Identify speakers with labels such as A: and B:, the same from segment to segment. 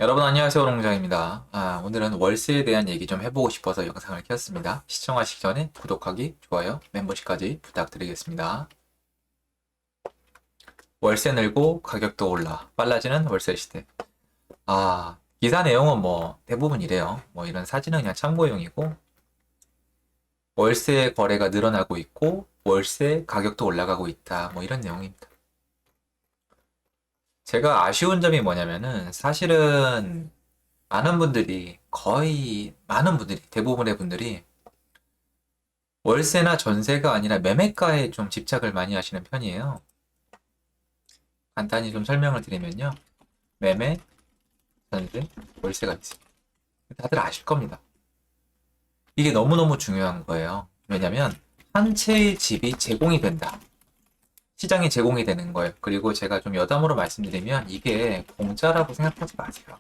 A: 여러분 안녕하세요, 농장입니다. 오늘은 월세에 대한 얘기 좀 해보고 싶어서 영상을 켰습니다. 시청하시기 전에 구독하기, 좋아요, 멤버십까지 부탁드리겠습니다. 월세 늘고 가격도 올라 빨라지는 월세 시대. 기사 내용은 뭐 대부분 이래요. 뭐 이런 사진은 그냥 참고용이고, 월세 거래가 늘어나고 있고 월세 가격도 올라가고 있다, 뭐 이런 내용입니다. 제가 아쉬운 점이 뭐냐면은 사실은 많은 분들이 대부분의 분들이 월세나 전세가 아니라 매매가에 좀 집착을 많이 하시는 편이에요. 간단히 좀 설명을 드리면요. 매매, 전세, 월세가 있어요. 다들 아실 겁니다. 이게 너무너무 중요한 거예요. 왜냐면 한 채의 집이 제공이 된다. 시장이 제공이 되는 거예요. 그리고 제가 좀 여담으로 말씀드리면 이게 공짜라고 생각하지 마세요.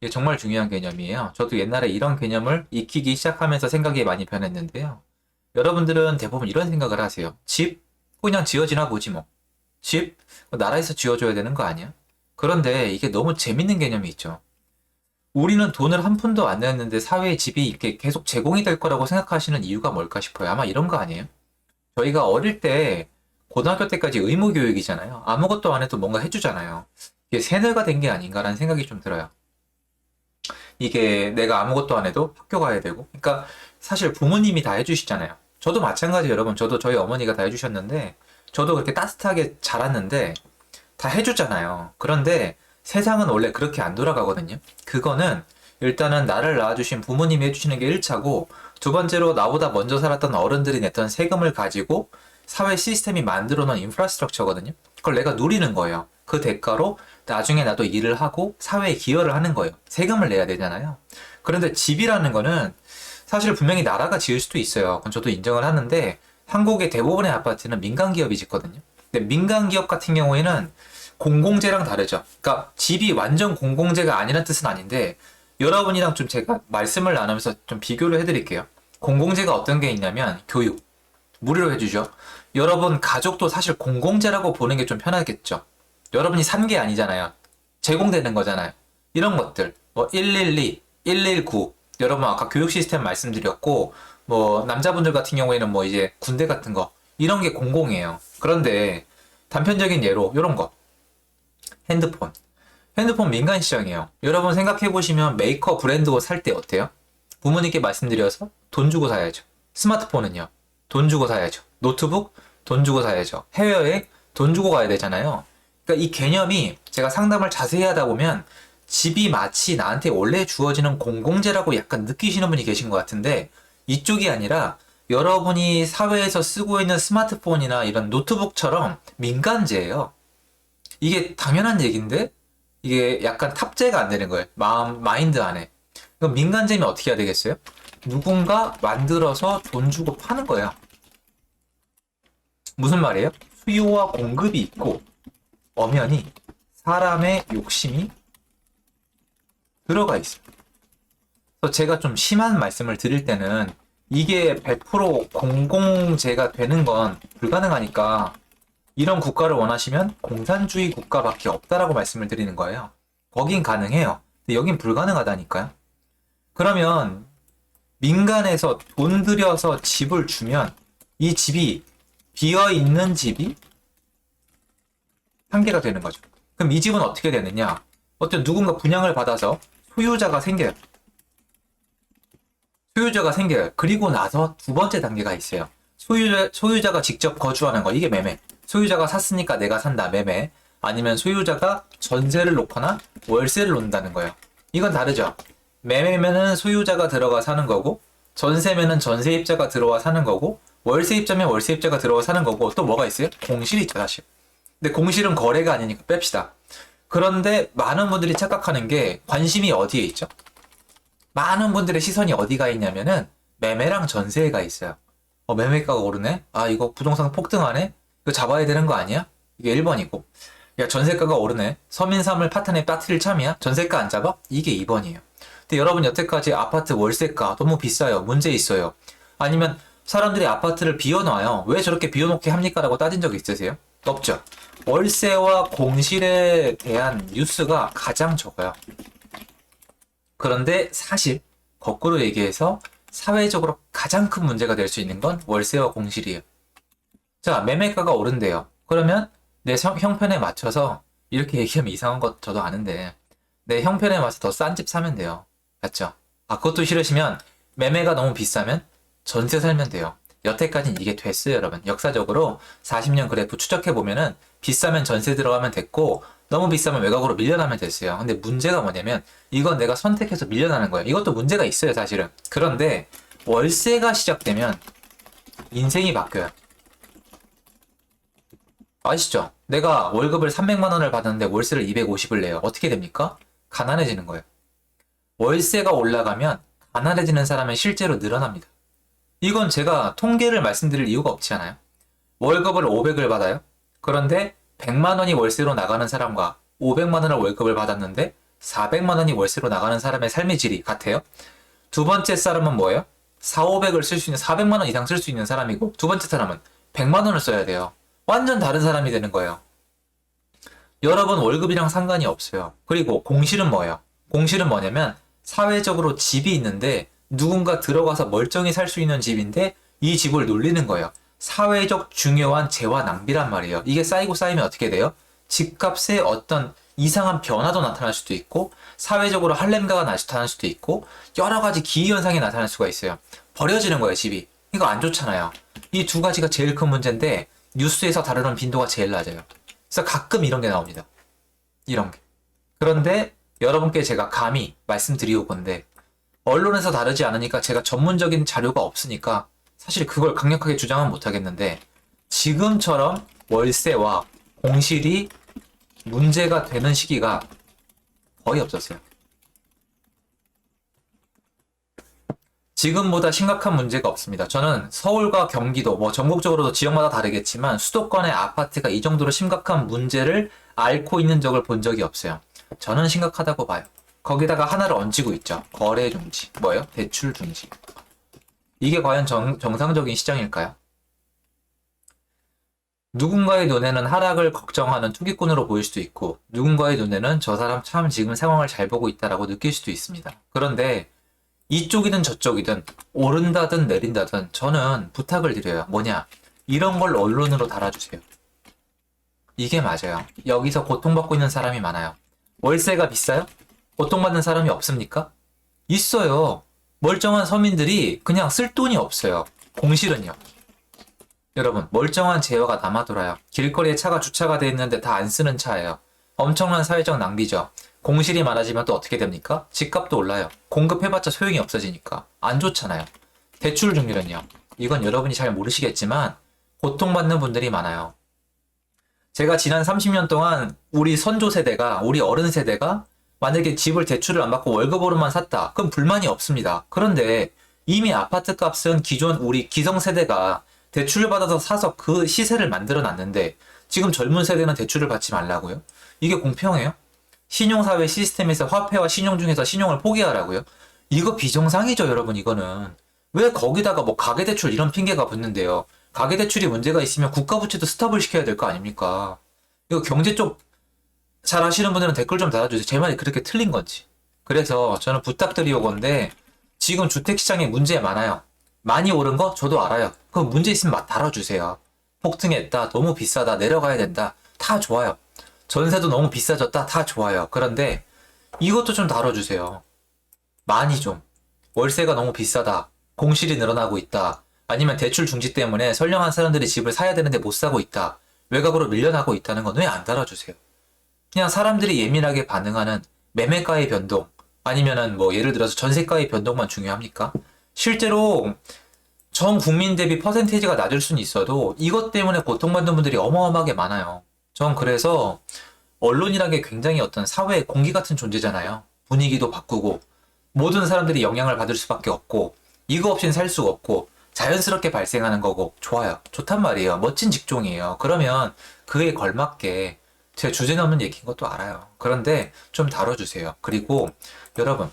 A: 이게 정말 중요한 개념이에요. 저도 옛날에 이런 개념을 익히기 시작하면서 생각이 많이 변했는데요. 여러분들은 대부분 이런 생각을 하세요. 집? 그냥 지어지나 보지 뭐. 집? 나라에서 지어줘야 되는 거 아니야? 그런데 이게 너무 재밌는 개념이 있죠. 우리는 돈을 한 푼도 안 냈는데 사회에 집이 이렇게 계속 제공이 될 거라고 생각하시는 이유가 뭘까 싶어요. 아마 이런 거 아니에요? 저희가 어릴 때 고등학교 때까지 의무 교육이잖아요. 아무것도 안 해도 뭔가 해주잖아요. 이게 세뇌가 된 게 아닌가라는 생각이 좀 들어요. 이게 내가 아무것도 안 해도 학교 가야 되고. 그러니까 사실 부모님이 다 해주시잖아요. 저도 마찬가지 여러분. 저도 저희 어머니가 다 해주셨는데 저도 그렇게 따뜻하게 자랐는데 다 해주잖아요. 그런데 세상은 원래 그렇게 안 돌아가거든요. 그거는 일단은 나를 낳아주신 부모님이 해주시는 게 1차고, 두 번째로 나보다 먼저 살았던 어른들이 냈던 세금을 가지고 사회 시스템이 만들어 놓은 인프라스트럭처거든요. 그걸 내가 누리는 거예요. 그 대가로 나중에 나도 일을 하고 사회에 기여를 하는 거예요. 세금을 내야 되잖아요. 그런데 집이라는 거는 사실 분명히 나라가 지을 수도 있어요. 그건 저도 인정을 하는데 한국의 대부분의 아파트는 민간 기업이 짓거든요. 근데 민간 기업 같은 경우에는 공공재랑 다르죠. 그러니까 집이 완전 공공재가 아니라는 뜻은 아닌데, 여러분이랑 좀 제가 말씀을 나누면서 좀 비교를 해드릴게요. 공공재가 어떤 게 있냐면 교육 무료로 해주죠. 여러분 가족도 사실 공공재라고 보는 게 좀 편하겠죠. 여러분이 산 게 아니잖아요. 제공되는 거잖아요. 이런 것들 뭐 112, 119, 여러분 아까 교육 시스템 말씀드렸고, 뭐 남자분들 같은 경우에는 뭐 이제 군대 같은 거 이런 게 공공이에요. 그런데 단편적인 예로 이런 거, 핸드폰. 핸드폰 민간 시장이에요. 여러분 생각해보시면 메이커 브랜드 옷 살 때 어때요? 부모님께 말씀드려서 돈 주고 사야죠. 스마트폰은요? 돈 주고 사야죠. 노트북? 돈 주고 사야죠. 해외여행? 돈 주고 가야 되잖아요. 그러니까 이 개념이 제가 상담을 자세히 하다 보면 집이 마치 나한테 원래 주어지는 공공재라고 약간 느끼시는 분이 계신 것 같은데, 이쪽이 아니라 여러분이 사회에서 쓰고 있는 스마트폰이나 이런 노트북처럼 민간재예요. 이게 당연한 얘기인데 이게 약간 탑재가 안 되는 거예요. 마인드 안에. 그럼 민간재면 어떻게 해야 되겠어요? 누군가 만들어서 돈 주고 파는 거예요. 무슨 말이에요? 수요와 공급이 있고 엄연히 사람의 욕심이 들어가 있어요. 그래서 제가 좀 심한 말씀을 드릴 때는 이게 100% 공공재가 되는 건 불가능하니까 이런 국가를 원하시면 공산주의 국가밖에 없다라고 말씀을 드리는 거예요. 거긴 가능해요. 근데 여긴 불가능하다니까요. 그러면 민간에서 돈 들여서 집을 주면 이 집이 비어있는 집이 한계가 되는 거죠. 그럼 이 집은 어떻게 되느냐? 어떤 누군가 분양을 받아서 소유자가 생겨요. 소유자가 생겨요. 그리고 나서 두 번째 단계가 있어요. 소유자가 직접 거주하는 거. 이게 매매. 소유자가 샀으니까 내가 산다. 매매. 아니면 소유자가 전세를 놓거나 월세를 놓는다는 거예요. 이건 다르죠. 매매면은 소유자가 들어가 사는 거고, 전세면은 전세입자가 들어와 사는 거고, 월세입자면 월세입자가 들어와 사는 거고, 또 뭐가 있어요? 공실이 있죠, 사실. 근데 공실은 거래가 아니니까 뺍시다. 그런데 많은 분들이 착각하는 게 관심이 어디에 있죠? 많은 분들의 시선이 어디가 있냐면은 매매랑 전세가 있어요. 매매가가 오르네? 이거 부동산 폭등하네? 이거 잡아야 되는 거 아니야? 이게 1번이고. 야, 전세가가 오르네? 서민삼을 파탄에 빠트릴 참이야? 전세가 안 잡아? 이게 2번이에요. 근데 여러분 여태까지 아파트 월세가 너무 비싸요. 문제 있어요. 아니면 사람들이 아파트를 비워놔요. 왜 저렇게 비워놓게 합니까? 라고 따진 적 있으세요? 없죠. 월세와 공실에 대한 뉴스가 가장 적어요. 그런데 사실 거꾸로 얘기해서 사회적으로 가장 큰 문제가 될 수 있는 건 월세와 공실이에요. 자, 매매가가 오른대요. 그러면 내 형편에 맞춰서 이렇게 얘기하면 이상한 것 저도 아는데 내 형편에 맞춰서 더 싼 집 사면 돼요. 맞죠? 아, 그것도 싫으시면 매매가 너무 비싸면 전세 살면 돼요. 여태까지는 이게 됐어요, 여러분. 역사적으로 40년 그래프 추적해보면은 비싸면 전세 들어가면 됐고 너무 비싸면 외곽으로 밀려나면 됐어요. 근데 문제가 뭐냐면 이건 내가 선택해서 밀려나는 거예요. 이것도 문제가 있어요, 사실은. 그런데 월세가 시작되면 인생이 바뀌어요. 아시죠? 내가 월급을 300만 원을 받았는데 월세를 250을 내요. 어떻게 됩니까? 가난해지는 거예요. 월세가 올라가면 가난해지는 사람은 실제로 늘어납니다. 이건 제가 통계를 말씀드릴 이유가 없지 않아요? 월급을 500을 받아요? 그런데 100만 원이 월세로 나가는 사람과 500만 원을 월급을 받았는데 400만 원이 월세로 나가는 사람의 삶의 질이 같아요? 두 번째 사람은 뭐예요? 4, 500을 쓸 수 있는 400만 원 이상 쓸 수 있는 사람이고 두 번째 사람은 100만 원을 써야 돼요. 완전 다른 사람이 되는 거예요. 여러분 월급이랑 상관이 없어요. 그리고 공실은 뭐예요? 공실은 뭐냐면 사회적으로 집이 있는데 누군가 들어가서 멀쩡히 살 수 있는 집인데 이 집을 놀리는 거예요. 사회적 중요한 재화 낭비란 말이에요. 이게 쌓이고 쌓이면 어떻게 돼요? 집값에 어떤 이상한 변화도 나타날 수도 있고 사회적으로 할렘가가 나타날 수도 있고 여러 가지 기이현상이 나타날 수가 있어요. 버려지는 거예요, 집이. 이거 안 좋잖아요. 이 두 가지가 제일 큰 문제인데 뉴스에서 다루는 빈도가 제일 낮아요. 그래서 가끔 이런 게 나옵니다. 이런 게. 그런데 여러분께 제가 감히 말씀드리고 건데 언론에서 다르지 않으니까 제가 전문적인 자료가 없으니까 사실 그걸 강력하게 주장은 못하겠는데 지금처럼 월세와 공실이 문제가 되는 시기가 거의 없었어요. 지금보다 심각한 문제가 없습니다. 저는 서울과 경기도, 뭐 전국적으로도 지역마다 다르겠지만 수도권의 아파트가 이 정도로 심각한 문제를 앓고 있는 적을 본 적이 없어요. 저는 심각하다고 봐요. 거기다가 하나를 얹히고 있죠. 거래 중지. 뭐예요? 대출 중지. 이게 과연 정상적인 시장일까요? 누군가의 눈에는 하락을 걱정하는 투기꾼으로 보일 수도 있고 누군가의 눈에는 저 사람 참 지금 상황을 잘 보고 있다라고 느낄 수도 있습니다. 그런데 이쪽이든 저쪽이든 오른다든 내린다든 저는 부탁을 드려요. 뭐냐? 이런 걸 언론으로 달아주세요. 이게 맞아요. 여기서 고통받고 있는 사람이 많아요. 월세가 비싸요? 고통받는 사람이 없습니까? 있어요. 멀쩡한 서민들이 그냥 쓸 돈이 없어요. 공실은요. 여러분, 멀쩡한 재화가 남아돌아요. 길거리에 차가 주차가 돼 있는데 다 안 쓰는 차예요. 엄청난 사회적 낭비죠. 공실이 많아지면 또 어떻게 됩니까? 집값도 올라요. 공급해봤자 소용이 없어지니까. 안 좋잖아요. 대출 중률은요. 이건 여러분이 잘 모르시겠지만 고통받는 분들이 많아요. 제가 지난 30년 동안 우리 선조 세대가, 우리 어른 세대가 만약에 집을 대출을 안 받고 월급으로만 샀다. 그럼 불만이 없습니다. 그런데 이미 아파트 값은 기존 우리 기성세대가 대출을 받아서 사서 그 시세를 만들어 놨는데 지금 젊은 세대는 대출을 받지 말라고요? 이게 공평해요? 신용사회 시스템에서 화폐와 신용 중에서 신용을 포기하라고요? 이거 비정상이죠, 여러분, 이거는. 왜 거기다가 뭐 가계대출 이런 핑계가 붙는데요? 가계대출이 문제가 있으면 국가부채도 스탑을 시켜야 될 거 아닙니까? 이거 경제 쪽 잘 아시는 분들은 댓글 좀 달아주세요. 제 말이 그렇게 틀린 건지. 그래서 저는 부탁드리오건데 지금 주택시장에 문제 많아요. 많이 오른 거 저도 알아요. 그럼 문제 있으면 다뤄주세요. 폭등했다, 너무 비싸다, 내려가야 된다. 다 좋아요. 전세도 너무 비싸졌다. 다 좋아요. 그런데 이것도 좀 다뤄주세요. 많이 좀. 월세가 너무 비싸다. 공실이 늘어나고 있다. 아니면 대출 중지 때문에 선량한 사람들이 집을 사야 되는데 못 사고 있다. 외곽으로 밀려나고 있다는 건 왜 안 다뤄주세요? 그냥 사람들이 예민하게 반응하는 매매가의 변동 아니면은 뭐 예를 들어서 전세가의 변동만 중요합니까? 실제로 전 국민 대비 퍼센테이지가 낮을 수는 있어도 이것 때문에 고통받는 분들이 어마어마하게 많아요. 전 그래서 언론이란 게 굉장히 어떤 사회의 공기 같은 존재잖아요. 분위기도 바꾸고 모든 사람들이 영향을 받을 수밖에 없고 이거 없이는 살 수가 없고 자연스럽게 발생하는 거고 좋아요. 좋단 말이에요. 멋진 직종이에요. 그러면 그에 걸맞게 제 주제 넘는 얘기인 것도 알아요. 그런데 좀 다뤄주세요. 그리고 여러분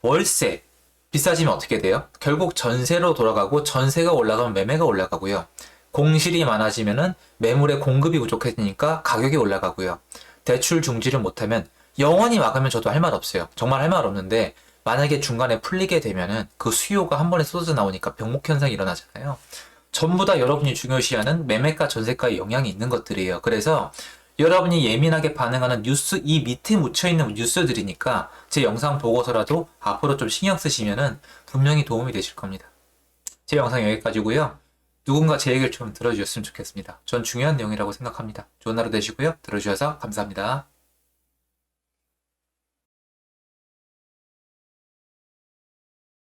A: 월세 비싸지면 어떻게 돼요? 결국 전세로 돌아가고 전세가 올라가면 매매가 올라가고요. 공실이 많아지면은 매물의 공급이 부족해지니까 가격이 올라가고요. 대출 중지를 못하면 영원히 막으면 저도 할 말 없어요. 정말 할 말 없는데 만약에 중간에 풀리게 되면은 그 수요가 한 번에 쏟아져 나오니까 병목 현상이 일어나잖아요. 전부 다 여러분이 중요시하는 매매가 전세가에 영향이 있는 것들이에요. 그래서 여러분이 예민하게 반응하는 뉴스, 이 밑에 묻혀있는 뉴스들이니까 제 영상 보고서라도 앞으로 좀 신경 쓰시면은 분명히 도움이 되실 겁니다. 제 영상 여기까지고요. 누군가 제 얘기를 좀 들어주셨으면 좋겠습니다. 전 중요한 내용이라고 생각합니다. 좋은 하루 되시고요. 들어주셔서 감사합니다.